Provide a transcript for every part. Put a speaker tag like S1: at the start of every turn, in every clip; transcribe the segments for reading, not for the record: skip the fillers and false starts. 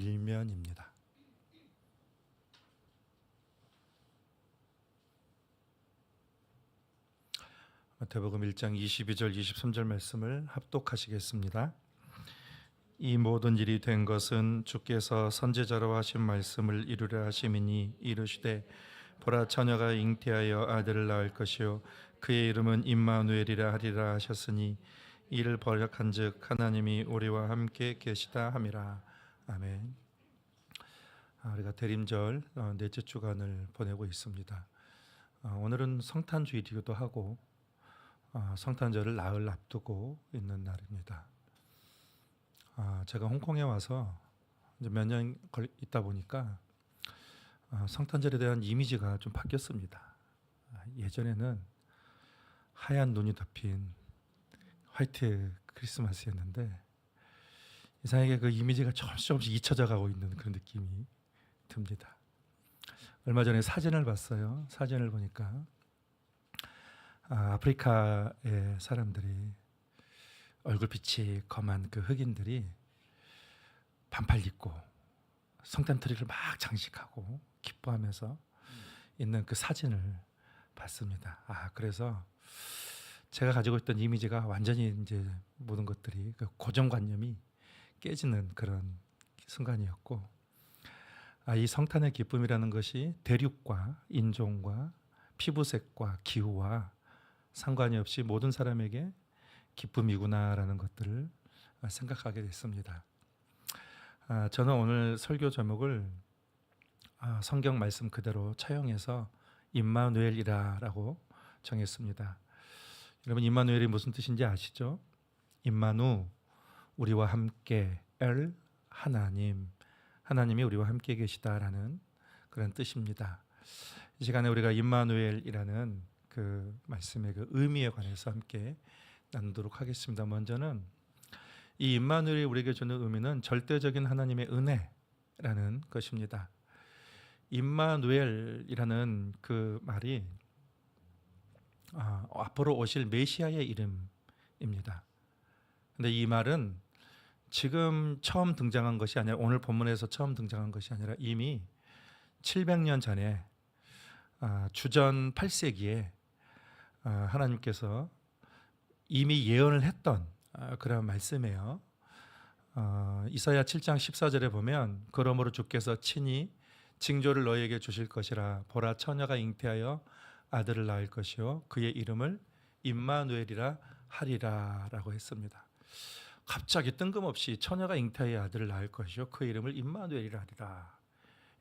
S1: 일면입니다. 마태복음 1장 22절 23절 말씀을 합독하시겠습니다. 이 모든 일이 된 것은 주께서 선지자로 하신 말씀을 이루려 하심이니 이르시되 보라 처녀가 잉태하여 아들을 낳을 것이요 그의 이름은 임마누엘이라 하리라 하셨으니 이를 번역한즉 하나님이 우리와 함께 계시다 함이라. 아멘. 우리가 대림절 넷째 주간을 보내고 있습니다. 오늘은 성탄주일이기도 하고 성탄절을 나흘 앞두고 있는 날입니다. 제가 홍콩에 와서 이제 몇 년 있다 보니까 성탄절에 대한 이미지가 좀 바뀌었습니다. 예전에는 하얀 눈이 덮인 화이트 크리스마스였는데 이상하게 그 이미지가 조금씩 잊혀져 가고 있는 그런 느낌이 듭니다. 얼마 전에 사진을 봤어요. 사진을 보니까 아프리카의 사람들이 얼굴빛이 검은 그 흑인들이 반팔 입고 성탄 트리를 막 장식하고 기뻐하면서 있는 그 사진을 봤습니다. 그래서 제가 가지고 있던 이미지가 완전히 이제 모든 것들이 그 고정관념이 깨지는 그런 순간이었고, 이 성탄의 기쁨이라는 것이 대륙과 인종과 피부색과 기후와 상관이 없이 모든 사람에게 기쁨이구나라는 것들을 생각하게 됐습니다. 저는 오늘 설교 제목을 성경 말씀 그대로 차용해서 임마누엘이라고 정했습니다. 여러분, 임마누엘이 무슨 뜻인지 아시죠? 임마누, 우리와 함께, 엘, 하나님, 하나님이 우리와 함께 계시다라는 그런 뜻입니다. 이 시간에 우리가 임마누엘이라는 그 말씀의 그 의미에 관해서 함께 나누도록 하겠습니다. 먼저는 이 임마누엘이 우리에게 주는 의미는 절대적인 하나님의 은혜라는 것입니다. 임마누엘이라는 그 말이 앞으로 오실 메시아의 이름입니다. 근데 이 말은 지금 처음 등장한 것이 아니라, 오늘 본문에서 처음 등장한 것이 아니라 이미 700년 전에 주전 8세기에 하나님께서 이미 예언을 했던 그런 말씀이에요. 이사야 7장 14절에 보면 그러므로 주께서 친히 징조를 너희에게 주실 것이라. 보라 처녀가 잉태하여 아들을 낳을 것이요 그의 이름을 임마누엘이라 하리라 라고 했습니다. 갑자기 뜬금없이 처녀가 잉태하여 아들을 낳을 것이요 그 이름을 임마누엘이라 하리라.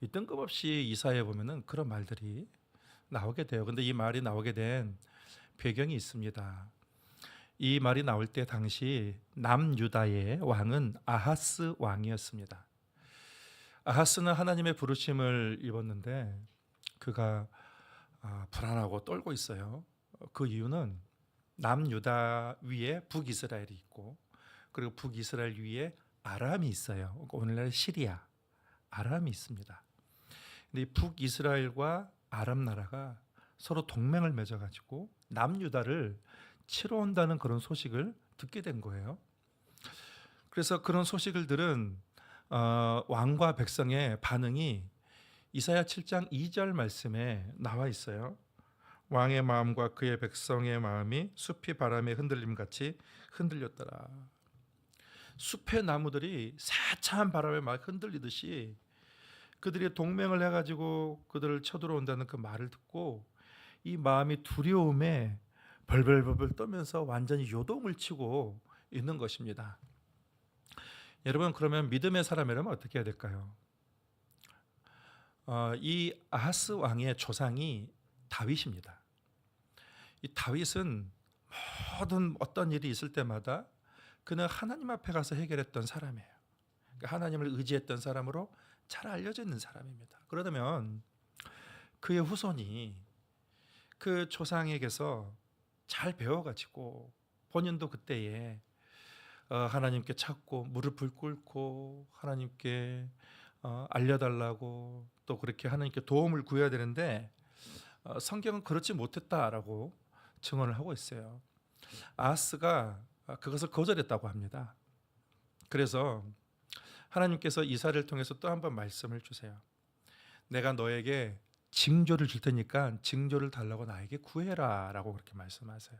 S1: 이 뜬금없이 이사야에 보면은 그런 말들이 나오게 돼요. 근데 이 말이 나오게 된 배경이 있습니다. 이 말이 나올 때 당시 남유다의 왕은 아하스 왕이었습니다. 아하스는 하나님의 부르심을 입었는데 그가 불안하고 떨고 있어요. 그 이유는 남유다 위에 북이스라엘이 있고, 그리고 북이스라엘 위에 아람이 있어요. 오늘날 시리아, 아람이 있습니다. 근데 북이스라엘과 아람 나라가 서로 동맹을 맺어가지고 남유다를 치러 온다는 그런 소식을 듣게 된 거예요. 그래서 그런 소식을 들은 왕과 백성의 반응이 이사야 7장 2절 말씀에 나와 있어요. 왕의 마음과 그의 백성의 마음이 숲이 바람에 흔들림같이 흔들렸더라. 숲의 나무들이 세찬 바람에 막 흔들리듯이 그들이 동맹을 해가지고 그들을 쳐들어온다는 그 말을 듣고 이 마음이 두려움에 벌벌벌 떠면서 완전히 요동을 치고 있는 것입니다. 여러분, 그러면 믿음의 사람이라면 어떻게 해야 될까요? 이 아하스 왕의 조상이 다윗입니다. 이 다윗은 모든 어떤 일이 있을 때마다 그는 하나님 앞에 가서 해결했던 사람이에요. 그러니까 하나님을 의지했던 사람으로 잘 알려져 있는 사람입니다. 그러면 그의 후손이 그 조상에게서 잘 배워가지고 본인도 그때에 하나님께 찾고 무릎을 꿇고 하나님께 알려달라고 또 그렇게 하나님께 도움을 구해야 되는데 성경은 그렇지 못했다라고 증언을 하고 있어요. 아하스가 그것을 거절했다고 합니다. 그래서 하나님께서 이사야를 통해서 또 한 번 말씀을 주세요. 내가 너에게 징조를 줄 테니까 징조를 달라고 나에게 구해라 라고 그렇게 말씀하세요.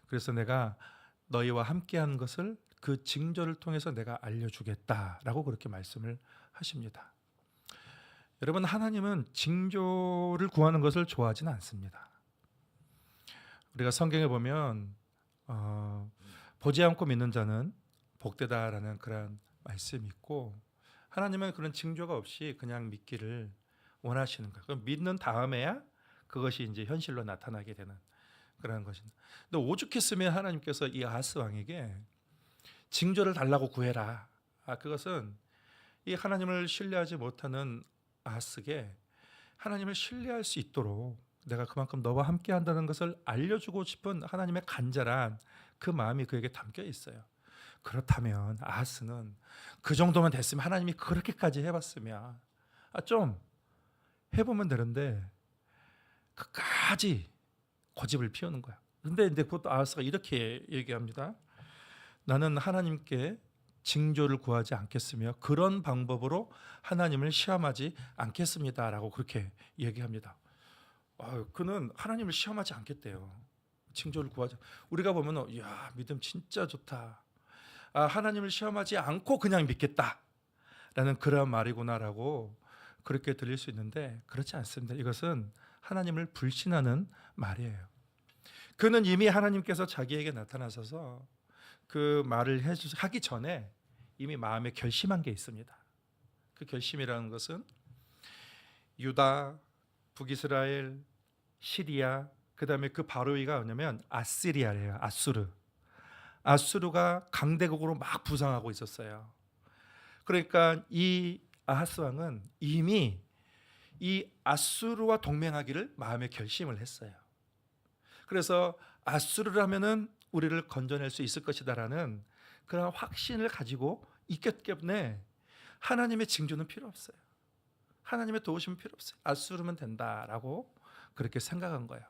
S1: 그래서 내가 너희와 함께한 것을 그 징조를 통해서 내가 알려주겠다라고 그렇게 말씀을 하십니다. 여러분, 하나님은 징조를 구하는 것을 좋아하지는 않습니다. 우리가 성경에 보면 보지 않고 믿는 자는 복되다라는 그런 말씀이 있고, 하나님은 그런 징조가 없이 그냥 믿기를 원하시는 거예요. 그럼 믿는 다음에야 그것이 이제 현실로 나타나게 되는 그런 것입니다. 근데 오죽했으면 하나님께서 이 아하스 왕에게 징조를 달라고 구해라. 그것은 이 하나님을 신뢰하지 못하는 아하스에게 하나님을 신뢰할 수 있도록 내가 그만큼 너와 함께 한다는 것을 알려주고 싶은 하나님의 간절한 그 마음이 그에게 담겨 있어요. 그렇다면 아하스는 그 정도만 됐으면, 하나님이 그렇게까지 해봤으면 좀 해보면 되는데 끝까지 고집을 피우는 거야. 그런데 그것도 아하스가 이렇게 얘기합니다. 나는 하나님께 징조를 구하지 않겠으며 그런 방법으로 하나님을 시험하지 않겠습니다라고 그렇게 얘기합니다. 그는 하나님을 시험하지 않겠대요. 징조를 구하지. 우리가 보면 이야, 믿음 진짜 좋다. 하나님을 시험하지 않고 그냥 믿겠다라는 그런 말이구나라고 그렇게 들릴 수 있는데 그렇지 않습니다. 이것은 하나님을 불신하는 말이에요. 그는 이미 하나님께서 자기에게 나타나셔서 그 말을 하기 전에 이미 마음에 결심한 게 있습니다. 그 결심이라는 것은 유다, 북이스라엘, 시리아, 그 다음에 그 바로 위가 뭐냐면 아시리아래요. 아수르가 강대국으로 막 부상하고 있었어요. 그러니까 이 아하스 왕은 이미 이 아수르와 동맹하기를 마음에 결심을 했어요. 그래서 아수르라면은 우리를 건져낼 수 있을 것이다라는 그런 확신을 가지고 있기 때문에 하나님의 징조는 필요 없어요. 하나님의 도우심은 필요 없어요. 아수르면 된다라고 그렇게 생각한 거예요.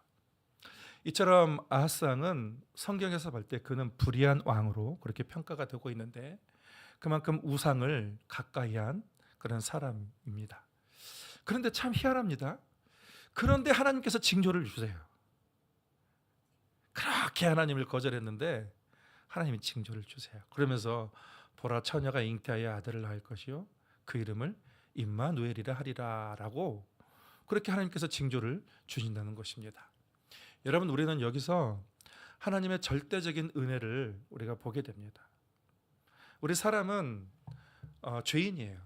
S1: 이처럼 아하스 왕은 성경에서 볼 때 그는 불의한 왕으로 그렇게 평가가 되고 있는데 그만큼 우상을 가까이 한 그런 사람입니다. 그런데 참 희한합니다. 그런데 하나님께서 징조를 주세요. 그렇게 하나님을 거절했는데 하나님이 징조를 주세요. 그러면서 보라, 처녀가 잉태하여 아들을 낳을 것이요 그 이름을 임마누엘이라 하리라 라고 그렇게 하나님께서 징조를 주신다는 것입니다. 여러분, 우리는 여기서 하나님의 절대적인 은혜를 우리가 보게 됩니다. 우리 사람은 죄인이에요.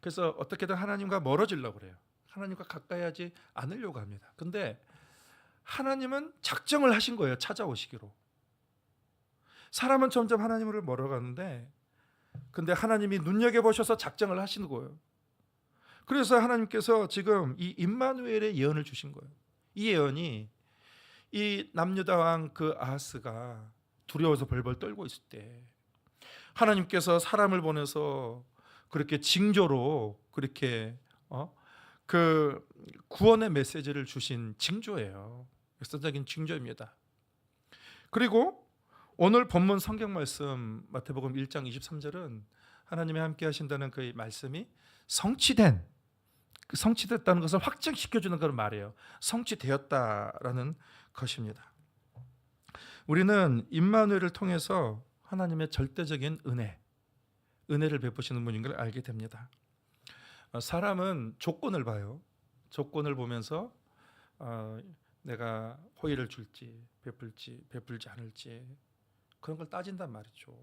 S1: 그래서 어떻게든 하나님과 멀어지려고 그래요. 하나님과 가까이 하지 않으려고 합니다. 근데 하나님은 작정을 하신 거예요. 찾아오시기로. 사람은 점점 하나님으로 멀어가는데 근데 하나님이 눈여겨보셔서 작정을 하시는 거예요. 그래서 하나님께서 지금 이 임마누엘의 예언을 주신 거예요. 이 예언이 이 남유다 왕 그 아하스가 두려워서 벌벌 떨고 있을 때 하나님께서 사람을 보내서 그렇게 징조로 그렇게 그 구원의 메시지를 주신 징조예요. 역사적인 징조입니다. 그리고 오늘 본문 성경 말씀 마태복음 1장 23절은 하나님이 함께 하신다는 그 말씀이 성취됐다는 것을 확증시켜주는 그런 말이에요. 성취되었다라는 것입니다. 우리는 임마누엘을 통해서 하나님의 절대적인 은혜를 베푸시는 분인 걸 알게 됩니다. 사람은 조건을 봐요. 조건을 보면서 내가 호의를 줄지 베풀지 않을지 그런 걸 따진단 말이죠.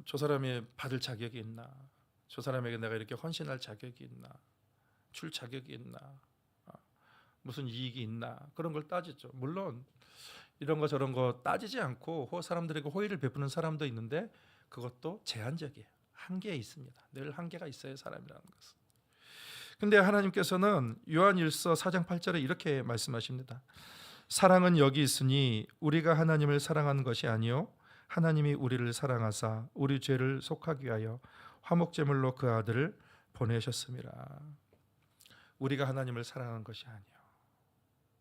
S1: 저 사람이 받을 자격이 있나, 저 사람에게 내가 이렇게 헌신할 자격이 있나, 줄 자격이 있나, 무슨 이익이 있나, 그런 걸 따지죠. 물론 이런 거 저런 거 따지지 않고 사람들에게 호의를 베푸는 사람도 있는데 그것도 제한적이에요. 한계에 있습니다. 늘 한계가 있어요, 사람이라는 것은. 근데 하나님께서는 요한일서 4장 8절에 이렇게 말씀하십니다. 사랑은 여기 있으니 우리가 하나님을 사랑한 것이 아니요 하나님이 우리를 사랑하사 우리 죄를 속하기 위하여 화목제물로 그 아들을 보내셨습니다. 우리가 하나님을 사랑한 것이 아니요,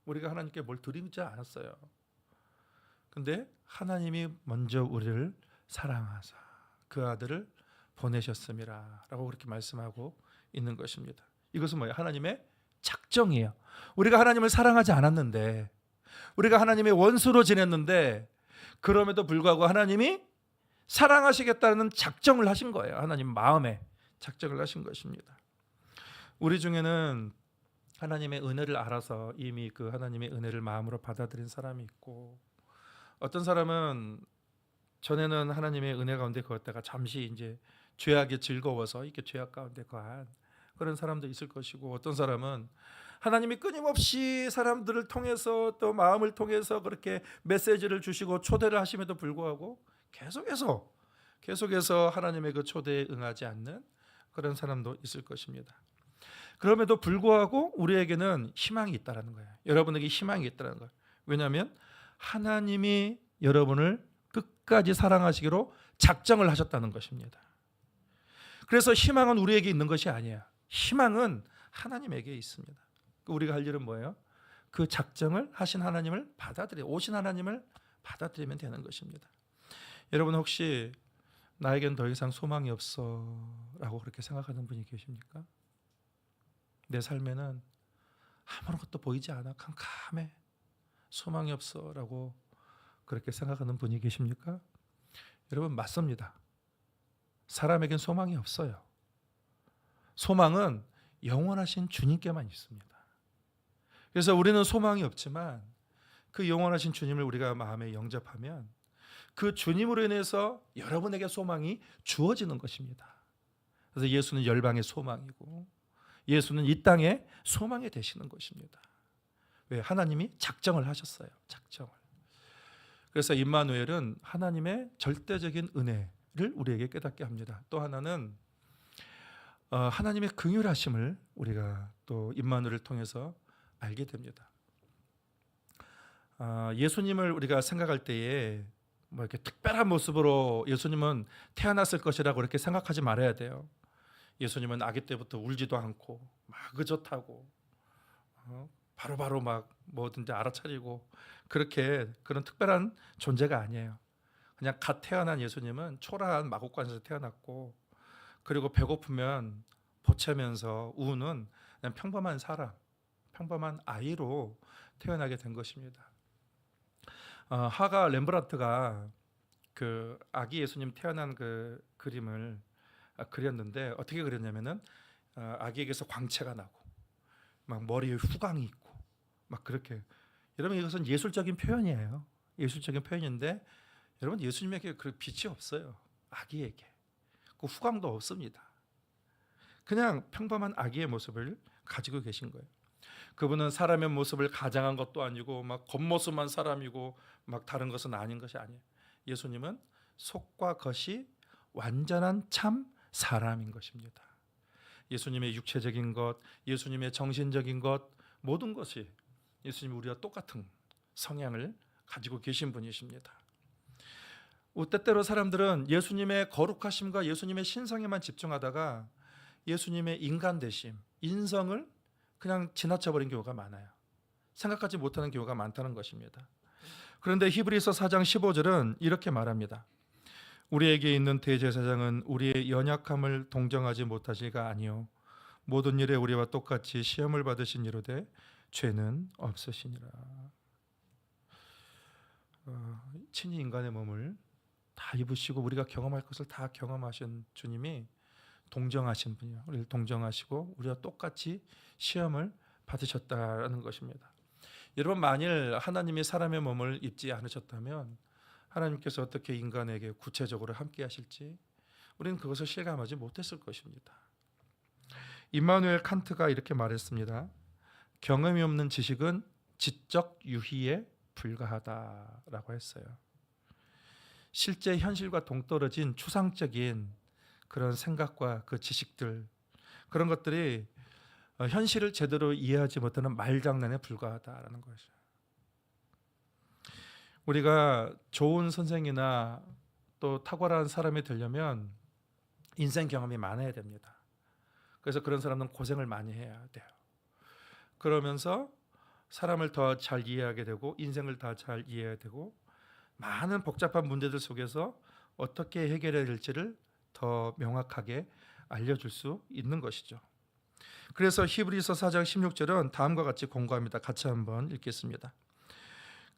S1: 우리가 하나님께 뭘 드리지 않았어요. 근데 하나님이 먼저 우리를 사랑하사 그 아들을 보내셨음이라 라고 그렇게 말씀하고 있는 것입니다. 이것은 뭐예요? 하나님의 작정이에요. 우리가 하나님을 사랑하지 않았는데, 우리가 하나님의 원수로 지냈는데, 그럼에도 불구하고 하나님이 사랑하시겠다는 작정을 하신 거예요. 하나님 마음에 작정을 하신 것입니다. 우리 중에는 하나님의 은혜를 알아서 이미 그 하나님의 은혜를 마음으로 받아들인 사람이 있고, 어떤 사람은 전에는 하나님의 은혜 가운데 거했다가 잠시 이제 죄악이 즐거워서 이렇게 죄악 가운데 거한 그런 사람도 있을 것이고, 어떤 사람은 하나님이 끊임없이 사람들을 통해서 또 마음을 통해서 그렇게 메시지를 주시고 초대를 하심에도 불구하고 계속해서 하나님의 그 초대에 응하지 않는 그런 사람도 있을 것입니다. 그럼에도 불구하고 우리에게는 희망이 있다는 거예요. 여러분에게 희망이 있다는 거예요. 왜냐하면 하나님이 여러분을 끝까지 사랑하시기로 작정을 하셨다는 것입니다. 그래서 희망은 우리에게 있는 것이 아니에요. 희망은 하나님에게 있습니다. 우리가 할 일은 뭐예요? 그 작정을 하신 하나님을 오신 하나님을 받아들이면 되는 것입니다. 여러분 혹시 나에겐 더 이상 소망이 없어 라고 그렇게 생각하는 분이 계십니까? 내 삶에는 아무것도 보이지 않아, 캄캄해, 소망이 없어 라고 그렇게 생각하는 분이 계십니까? 여러분 맞습니다. 사람에겐 소망이 없어요. 소망은 영원하신 주님께만 있습니다. 그래서 우리는 소망이 없지만 그 영원하신 주님을 우리가 마음에 영접하면 그 주님으로 인해서 여러분에게 소망이 주어지는 것입니다. 그래서 예수는 열방의 소망이고 예수는 이 땅의 소망이 되시는 것입니다. 왜? 하나님이 작정을 하셨어요. 작정을. 그래서 임마누엘은 하나님의 절대적인 은혜를 우리에게 깨닫게 합니다. 또 하나는 하나님의 긍휼하심을 우리가 또 임마누엘을 통해서 알게 됩니다. 예수님을 우리가 생각할 때에 뭐 이렇게 특별한 모습으로 예수님은 태어났을 것이라고 그렇게 생각하지 말아야 돼요. 예수님은 아기 때부터 울지도 않고 막 의젓하고 바로바로 막 뭐든지 알아차리고 그런 특별한 존재가 아니에요. 그냥 갓 태어난 예수님은 초라한 마곡간에서 태어났고, 그리고 배고프면 보채면서 우는 그냥 평범한 사람, 평범한 아이로 태어나게 된 것입니다. 하가 렘브란트가 그 아기 예수님 태어난 그 그림을 그렸는데 어떻게 그렸냐면은 아기에게서 광채가 나고 막 머리에 후광이 있고 막 그렇게. 여러분 이것은 예술적인 표현이에요. 예술적인 표현인데 여러분 예수님에게 그 빛이 없어요. 아기에게 그 후광도 없습니다. 그냥 평범한 아기의 모습을 가지고 계신 거예요. 그분은 사람의 모습을 가장한 것도 아니고 막 겉모습만 사람이고 막 다른 것은 아닌 것이 아니에요. 예수님은 속과 겉이 완전한 참 사람인 것입니다. 예수님의 육체적인 것, 예수님의 정신적인 것, 모든 것이 예수님이 우리와 똑같은 성향을 가지고 계신 분이십니다. 때때로 사람들은 예수님의 거룩하심과 예수님의 신성에만 집중하다가 예수님의 인간 되심, 인성을 그냥 지나쳐버린 경우가 많아요. 생각하지 못하는 경우가 많다는 것입니다. 그런데 히브리서 4장 15절은 이렇게 말합니다. 우리에게 있는 대제사장은 우리의 연약함을 동정하지 못하시가 아니요 모든 일에 우리와 똑같이 시험을 받으신 이로되 죄는 없으시니라. 친히 인간의 몸을 다 입으시고 우리가 경험할 것을 다 경험하신 주님이 동정하신 분이요, 우리를 동정하시고 우리와 똑같이 시험을 받으셨다라는 것입니다. 여러분 만일 하나님이 사람의 몸을 입지 않으셨다면 하나님께서 어떻게 인간에게 구체적으로 함께 하실지 우리는 그것을 실감하지 못했을 것입니다. 임마누엘 칸트가 이렇게 말했습니다. 경험이 없는 지식은 지적 유희에 불과하다라고 했어요. 실제 현실과 동떨어진 추상적인 그런 생각과 그 지식들, 그런 것들이 현실을 제대로 이해하지 못하는 말장난에 불과하다라는 것이죠. 우리가 좋은 선생이나 또 탁월한 사람이 되려면 인생 경험이 많아야 됩니다. 그래서 그런 사람은 고생을 많이 해야 돼요. 그러면서 사람을 더 잘 이해하게 되고 인생을 더 잘 이해해야 되고 많은 복잡한 문제들 속에서 어떻게 해결해야 될지를 더 명확하게 알려줄 수 있는 것이죠. 그래서 히브리서 4장 16절은 다음과 같이 공고합니다. 같이 한번 읽겠습니다.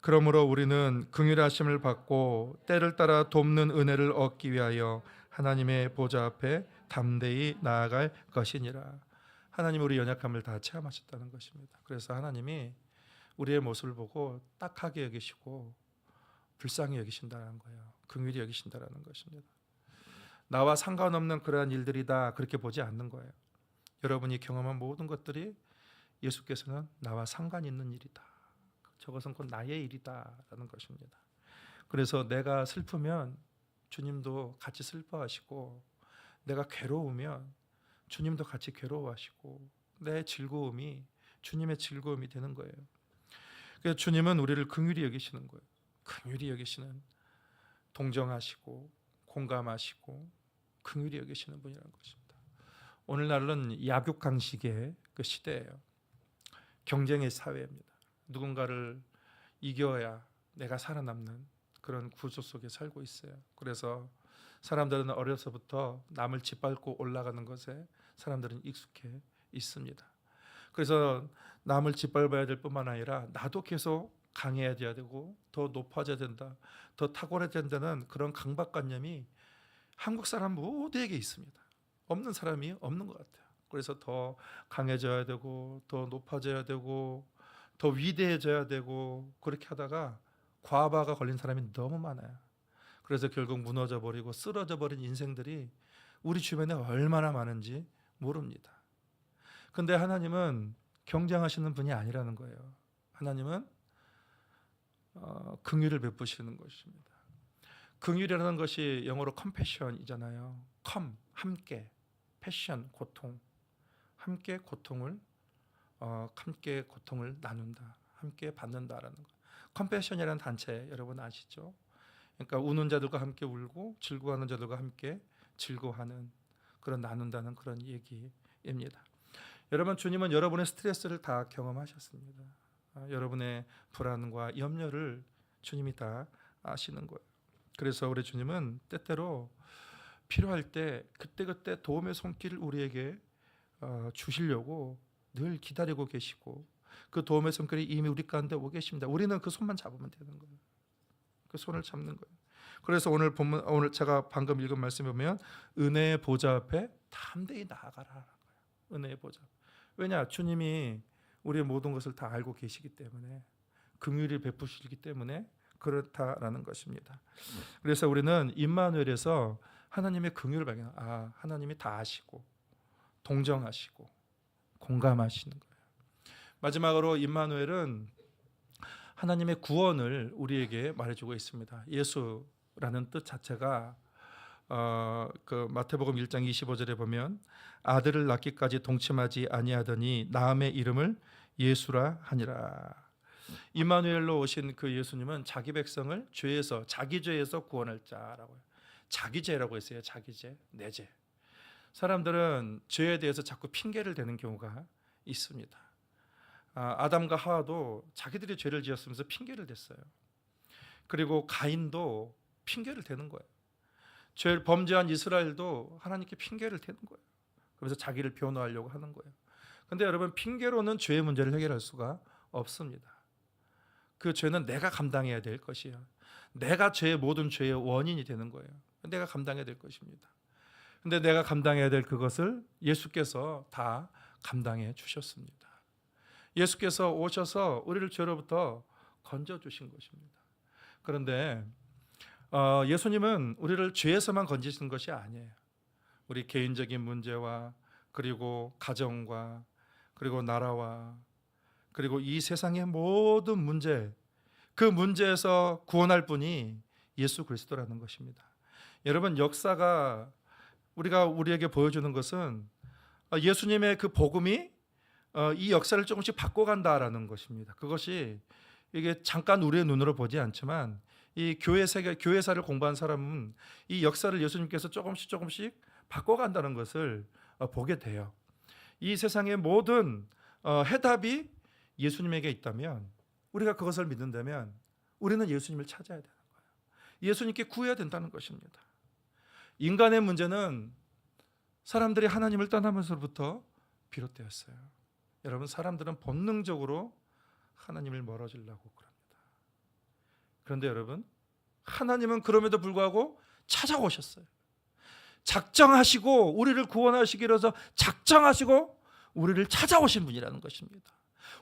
S1: 그러므로 우리는 긍휼하심을 받고 때를 따라 돕는 은혜를 얻기 위하여 하나님의 보좌 앞에 담대히 나아갈 것이니라. 하나님 우리 연약함을 다 체험하셨다는 것입니다. 그래서 하나님이 우리의 모습을 보고 딱하게 여기시고 불쌍히 여기신다는 거예요. 긍휼히 여기신다는 것입니다. 나와 상관없는 그러한 일들이다 그렇게 보지 않는 거예요. 여러분이 경험한 모든 것들이 예수께서는 나와 상관 있는 일이다. 저것은 곧 나의 일이다라는 것입니다. 그래서 내가 슬프면 주님도 같이 슬퍼하시고, 내가 괴로우면 주님도 같이 괴로워하시고, 내 즐거움이 주님의 즐거움이 되는 거예요. 그래서 주님은 우리를 긍휼히 여기시는 거예요. 긍휼히 여기시는, 동정하시고 공감하시고 긍휼히 여기시는 분이라는 것입니다. 오늘날은 약육강식의 그 시대예요. 경쟁의 사회입니다. 누군가를 이겨야 내가 살아남는 그런 구조 속에 살고 있어요. 그래서 사람들은 어려서부터 남을 짓밟고 올라가는 것에 사람들은 익숙해 있습니다. 그래서 남을 짓밟아야 될 뿐만 아니라 나도 계속 강해야 되고 더 높아져야 된다, 더 탁월해야 된다는 그런 강박관념이 한국 사람 모두에게 있습니다. 없는 사람이 없는 것 같아요. 그래서 더 강해져야 되고 더 높아져야 되고 더 위대해져야 되고, 그렇게 하다가 과부하가 걸린 사람이 너무 많아요. 그래서 결국 무너져 버리고 쓰러져 버린 인생들이 우리 주변에 얼마나 많은지 모릅니다. 근데 하나님은 경쟁하시는 분이 아니라는 거예요. 하나님은 긍휼을 베푸시는 것입니다. 긍휼이라는 것이 영어로 컴패션이잖아요. 함께, 패션, 고통, 함께 고통을 나눈다, 함께 받는다라는 거. 컴패션이라는 단체 여러분 아시죠? 그러니까 우는 자들과 함께 울고 즐거워하는 자들과 함께 즐거워하는, 그런 나눈다는 그런 얘기입니다. 여러분, 주님은 여러분의 스트레스를 다 경험하셨습니다. 여러분의 불안과 염려를 주님이 다 아시는 거예요. 그래서 우리 주님은 때때로 필요할 때 그때그때 도움의 손길을 우리에게 주시려고 늘 기다리고 계시고, 그 도움의 손길이 이미 우리 가운데 오고 계십니다. 우리는 그 손만 잡으면 되는 거예요. 그 손을 잡는 거예요. 그래서 오늘 제가 방금 읽은 말씀에 보면 은혜의 보좌 앞에 담대히 나아가라. 은혜의 보좌. 왜냐? 주님이 우리의 모든 것을 다 알고 계시기 때문에, 긍휼을 베푸시기 때문에 그렇다라는 것입니다. 그래서 우리는 임마누엘에서 하나님의 긍휼을 발견. 하나님이 다 아시고 동정하시고 공감하시는 거예요. 마지막으로 임마누엘은 하나님의 구원을 우리에게 말해주고 있습니다. 예수라는 뜻 자체가 그 마태복음 1장 25절에 보면 아들을 낳기까지 동침하지 아니하더니 낳음의 이름을 예수라 하니라. 임마누엘로 오신 그 예수님은 자기 백성을 죄에서, 자기 죄에서 구원할 자라고요. 자기 죄라고 했어요. 자기 죄, 내 죄. 사람들은 죄에 대해서 자꾸 핑계를 대는 경우가 있습니다. 아담과 하와도 자기들이 죄를 지었으면서 핑계를 댔어요. 그리고 가인도 핑계를 대는 거예요. 죄를 범죄한 이스라엘도 하나님께 핑계를 대는 거예요. 그래서 자기를 변호하려고 하는 거예요. 근데 여러분, 핑계로는 죄의 문제를 해결할 수가 없습니다. 그 죄는 내가 감당해야 될 것이에요. 내가 모든 죄의 원인이 되는 거예요. 내가 감당해야 될 것입니다. 근데 내가 감당해야 될 그것을 예수께서 다 감당해 주셨습니다. 예수께서 오셔서 우리를 죄로부터 건져주신 것입니다. 그런데 예수님은 우리를 죄에서만 건지시는 것이 아니에요. 우리 개인적인 문제와, 그리고 가정과, 그리고 나라와, 그리고 이 세상의 모든 문제, 그 문제에서 구원할 분이 예수 그리스도라는 것입니다. 여러분, 역사가 우리에게 보여주는 것은 예수님의 그 복음이 이 역사를 조금씩 바꿔간다라는 것입니다. 그것이 이게 잠깐 우리의 눈으로 보지 않지만, 이 교회사를 공부한 사람은 이 역사를 예수님께서 조금씩 바꿔간다는 것을 보게 돼요. 이 세상의 모든 해답이 예수님에게 있다면, 우리가 그것을 믿는다면 우리는 예수님을 찾아야 되는 거예요. 예수님께 구해야 된다는 것입니다. 인간의 문제는 사람들이 하나님을 떠나면서부터 비롯되었어요. 여러분, 사람들은 본능적으로 하나님을 멀어지려고 그럽니다. 그런데 여러분, 하나님은 그럼에도 불구하고 찾아오셨어요. 작정하시고 우리를 구원하시기 위해서 작정하시고 우리를 찾아오신 분이라는 것입니다.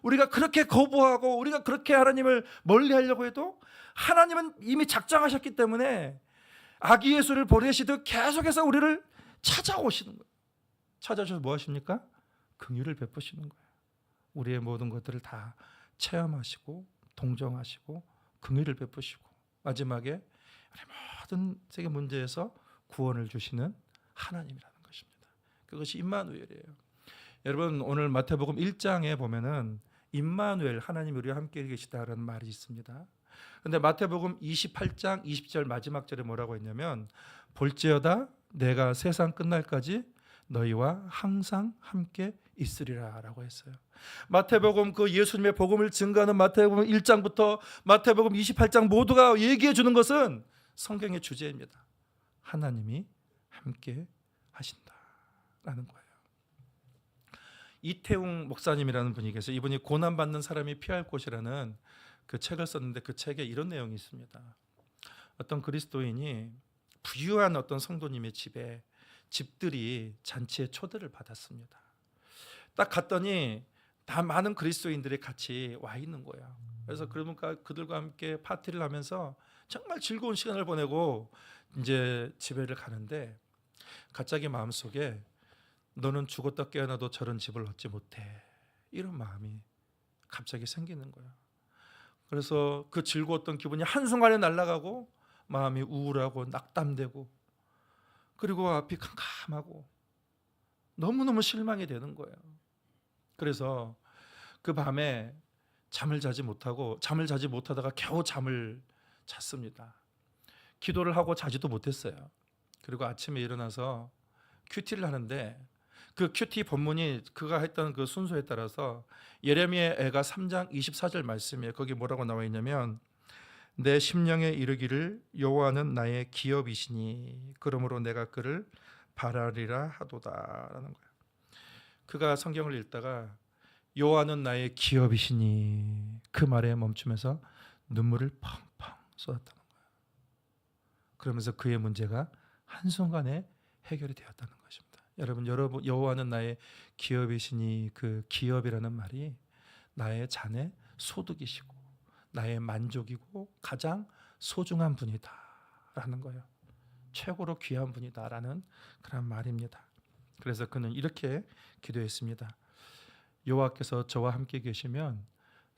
S1: 우리가 그렇게 거부하고 우리가 그렇게 하나님을 멀리하려고 해도 하나님은 이미 작정하셨기 때문에 아기 예수를 보내시듯 계속해서 우리를 찾아오시는 거예요. 찾아오셔서 뭐 하십니까? 긍휼을 베푸시는 거예요. 우리의 모든 것들을 다 체험하시고 동정하시고 긍휼을 베푸시고 마지막에 우리 모든 세계 문제에서 구원을 주시는 하나님이라는 것입니다. 그것이 임마누엘이에요. 여러분, 오늘 마태복음 1장에 보면은 임마누엘, 하나님이 우리와 함께 계시다라는 말이 있습니다. 그런데 마태복음 28장 20절 마지막 절에 뭐라고 했냐면 볼지어다 내가 세상 끝날까지 너희와 항상 함께 있으리라 라고 했어요. 마태복음, 그 예수님의 복음을 증거하는 마태복음 1장부터 마태복음 28장 모두가 얘기해 주는 것은 성경의 주제입니다. 하나님이 함께 하신다라는 거예요. 이태웅 목사님이라는 분이 계세요. 이분이 고난받는 사람이 피할 곳이라는 그 책을 썼는데 그 책에 이런 내용이 있습니다. 어떤 그리스도인이 부유한 어떤 성도님의 집들이 잔치에 초대를 받았습니다. 딱 갔더니 다 많은 그리스도인들이 같이 와 있는 거예요. 그래서 그러니까 그들과 함께 파티를 하면서 정말 즐거운 시간을 보내고 이제 집에를 가는데 갑자기 마음속에 너는 죽었다 깨어나도 저런 집을 얻지 못해, 이런 마음이 갑자기 생기는 거예요. 그래서 그 즐거웠던 기분이 한순간에 날아가고 마음이 우울하고 낙담되고 그리고 앞이 캄캄하고 너무너무 실망이 되는 거예요. 그래서 그 밤에 잠을 자지 못하다가 겨우 잠을 잤습니다. 기도를 하고 자지도 못했어요. 그리고 아침에 일어나서 큐티를 하는데 그 큐티 본문이 그가 했던 그 순서에 따라서 예레미야 애가 3장 24절 말씀이에요. 거기 뭐라고 나와 있냐면 내 심령에 이르기를 여호와는 나의 기업이시니 그러므로 내가 그를 바라리라 하도다라는 거예요. 그가 성경을 읽다가 여호와는 나의 기업이시니 그 말에 멈추면서 눈물을 펑펑 쏟았다는 거예요. 그러면서 그의 문제가 한순간에 해결이 되었다는 것입니다. 여러분 여호와는 나의 기업이시니 그 기업이라는 말이 나의 자네 소득이시고 나의 만족이고 가장 소중한 분이다라는 거예요. 최고로 귀한 분이다라는 그런 말입니다. 그래서 그는 이렇게 기도했습니다. 여호와께서 저와 함께 계시면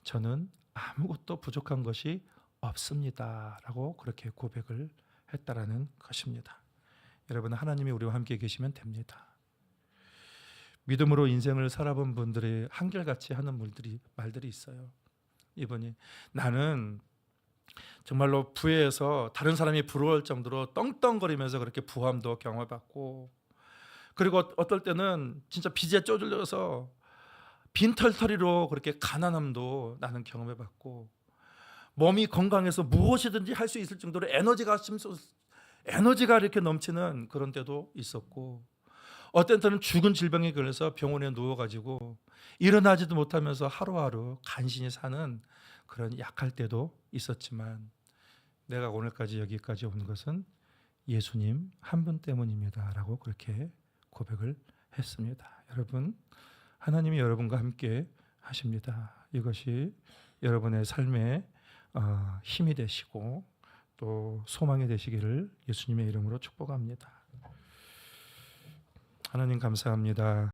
S1: 저는 아무것도 부족한 것이 없습니다라고 그렇게 고백을 했다라는 것입니다. 여러분, 하나님이 우리와 함께 계시면 됩니다. 믿음으로 인생을 살아본 분들이 한결같이 하는 말들이 있어요. 이분이 나는 정말로 부해에서 다른 사람이 부러울 정도로 떵떵거리면서 그렇게 부함도 경험해봤고 그리고 어떨 때는 진짜 빚에 쪼들려서 빈털터리로 그렇게 가난함도 나는 경험해봤고 몸이 건강해서 무엇이든지 할 수 있을 정도로 에너지가 이렇게 넘치는 그런 때도 있었고 어떤 때는 죽은 질병에 걸려서 병원에 누워가지고 일어나지도 못하면서 하루하루 간신히 사는 그런 약할 때도 있었지만 내가 오늘까지 여기까지 온 것은 예수님 한 분 때문입니다 라고 그렇게 고백을 했습니다. 여러분, 하나님이 여러분과 함께 하십니다. 이것이 여러분의 삶에 힘이 되시고 또 소망이 되시기를 예수님의 이름으로 축복합니다. 하나님 감사합니다.